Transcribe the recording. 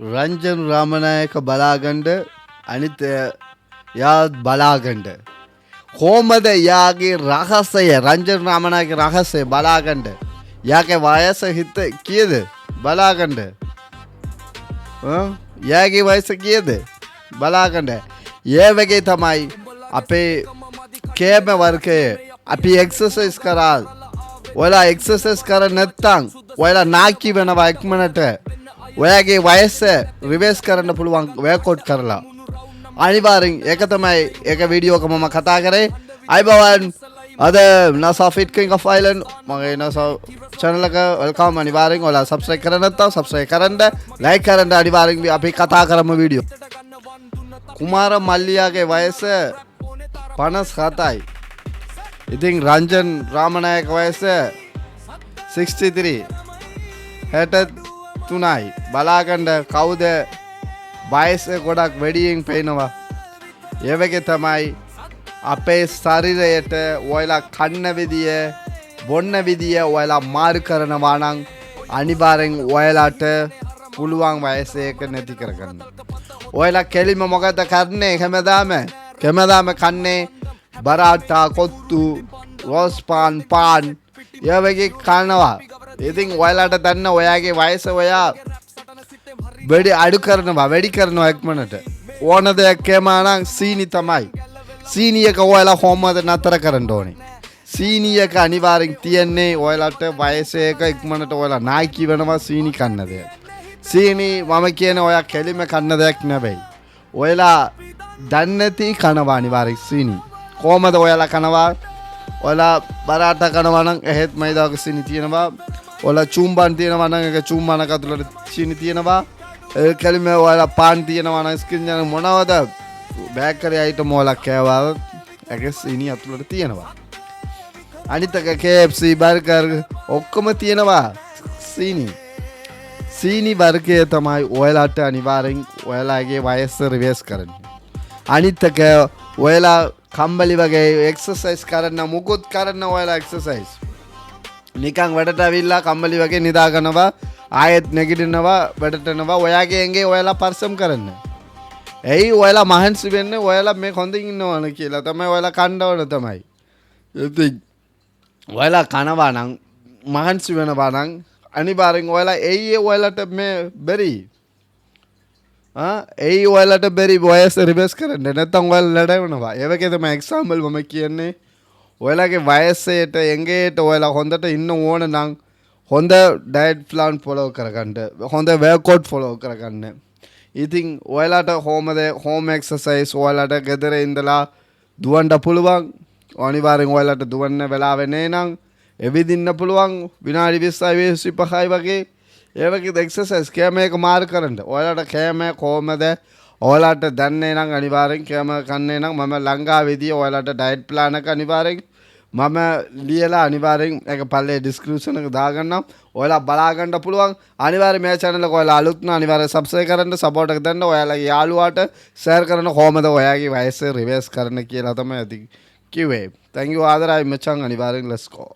රංජන් රාමනායක බලාගණ්ඩ අනිත් යා බලාගණ්ඩ කොහොමද යාගේ රහසය රංජන් රාමනායක රහසය බලාගණ්ඩ යාගේ වයස හිත කීයද බලාගණ්ඩ යාගේ වයස කීයද බලාගණ්ඩ ඒ වගේ තමයි අපේ කේම වර්ගය අපි එක්සර්සයිස් කරා ඔයාලා එක්සර්සයිස් කර නැත්නම් ඔයාලා නාකි වෙනවා ඉක්මනට ඔයාගේ වයස රිවර්ස් කරන්න පුළුවන් වර්කවුට් කරලා අනිවාර්යෙන් ඒක තමයි ඒක වීඩියෝ එක මම කතා කරේ අයිබෝවන් අද NASA Fit King of Island මගේ NASA channel එක වෙල්කම් අනිවාර්යෙන් ඔයාලා subscribe කරන්න නැත්නම් subscribe කරන්න like කරන්න අනිවාර්යෙන් අපි කතා කරමු වීඩියෝ කුමාර මල්ලියාගේ වයස 57යි ඉතින් රංජන් රාමනායක වයස 63 63යි බලාගන්න කවුද වයස ගොඩක් වැඩියෙන් පේනවා ඒ වගේ තමයි අපේ ශරීරයට ඔයාලා කන්න විදිය බොන්න විදිය ඔයාලා මාරු කරනවා නම් අනිවාර්යෙන් ඔයාලාට පුළුවන් වයස එක නැති කරගන්න ඔයාලා කෙලිම මොකද කරන්නේ කැමදාම කන්නේ බරාටා කොත්තු රෝස් පාන් ඒ වගේ කනවා ඉතින් ඔයාලාට දන්න ඔයාගේ වයස ඔයා වැඩි කරනවා එක්මනට ඕන දෙයක් කෑමා නම් සීනි තමයි සීනි එක ඔයාලා කොහොමද නතර කරන්න ඕනේ සීනි එක අනිවාර්යෙන් තියන්නේ ඔයාලාට වයස එක ඉක්මනට ඔයාලා නායකි වෙනවා සීනි කන්න දෙයක් සීනි මම කියන්නේ ඔයා කෙලිම කන්න දෙයක් නෙවෙයි ඔයාලා දන්නේ නැති කනවා අනිවාර්යෙන් සීනි කොහමද ඔයාලා කනවා ඔයාලා බරාටා කනවා නම් එහෙත් මයිදාක සීනි තියෙනවා ඔයාලා චුම්බන් තියෙනවා නම් ඒක චුම්බනක ඇතුළට සීනි තියෙනවා ඒ කෙලිම ඔයාලා පාන් තියෙනවා නම් ස්කින් යන මොනවද බේකරි අයිටම් ඔයාලා කෑවා ඒක සීනි ඇතුළට තියෙනවා අනිත් එක KFC බර්ගර් ඔක්කොම තියෙනවා සීනි වර්ගය තමයි ඔයාලාට අනිවාර්යෙන් ඔයාලාගේ වයස රිවර්ස් කරන්නේ අනිත් එක ඔයාලා කම්බලි වගේ එක්සර්සයිස් කරන්න මුකුත් කරන්න ඔයාලා එක්සර්සයිස් නිකන් වැඩට ඇවිල්ලා කම්බලි වගේ නිදා ගන්නවා ආයෙත් නැගිටිනවා වැඩට යනවා ඔයාගේ ඇඟේ ඔයාලා පරිස්සම් කරන්න. එයි ඔයාලා මහන්සි වෙන්න ඔයාලා මේ හොඳින් ඉන්නවන කියලා තමයි ඔයාලා කණ්ඩවන තමයි. ඉතින් ඔයාලා කනවා නම් මහන්සි වෙනවා නම් අනිවාර්යෙන් ඔයාලා එයි ඔයාලට මේ බැරි ඒ ඔයාලට බැරි වයස රිවර්ස් කරන්න නැත්නම් ඔයාලා ලඩ වෙනවා. ඒ වගේ තමයි එක්සැම්පල් මම කියන්නේ. ඔයාලගේ වයසට එංගේට ඔයාලා හොඳට ඉන්න ඕන නම් හොඳ ඩයට් ප්ලාන් ෆලෝ කරගන්න. හොඳ වර්කවුට් ෆලෝ කරගන්න. ඉතින් ඔයාලට හෝම් එක්සර්සයිස් ඔයාලට ගෙදර ඉඳලා දුවන්න පුළුවන්. අනිවාර්යෙන් ඔයාලට දුවන්න වෙලාව නෑ එවිදින්න පුළුවන් විනාඩි 20යි 25යි වගේ ඒ වගේ එක්සර්සයිස් කෑම එක මාරු කරන්න. ඔයාලට කෑම කොහමද ඔයාලට දන්නේ නම් අනිවාර්යෙන් කෑම කන්නේ නම් මම ලංකාවේදී ඔයාලට ඩයට් ප්ලාන් එක අනිවාර්යෙන් මම ලියලා අනිවාර්යෙන් ඒක පල්ලේ ඩිස්ක්‍රිප්ෂන් එක දාගන්නම්. ඔයාලා බලා ගන්න පුළුවන්. අනිවාර්යෙන් මේ channel එක ඔයාලා අලුත් නම් අනිවාර්යෙන් subscribe කරන්න support එක දෙන්න. ඔයාලගේ යාළුවාට share කරන කොහමද ඔයාගේ වයස රිවර්ස් කරන්න කියලා තමයි ඉතින් කිව්වේ. thank you ආදරයි මචං අනිවාර්යෙන් let's go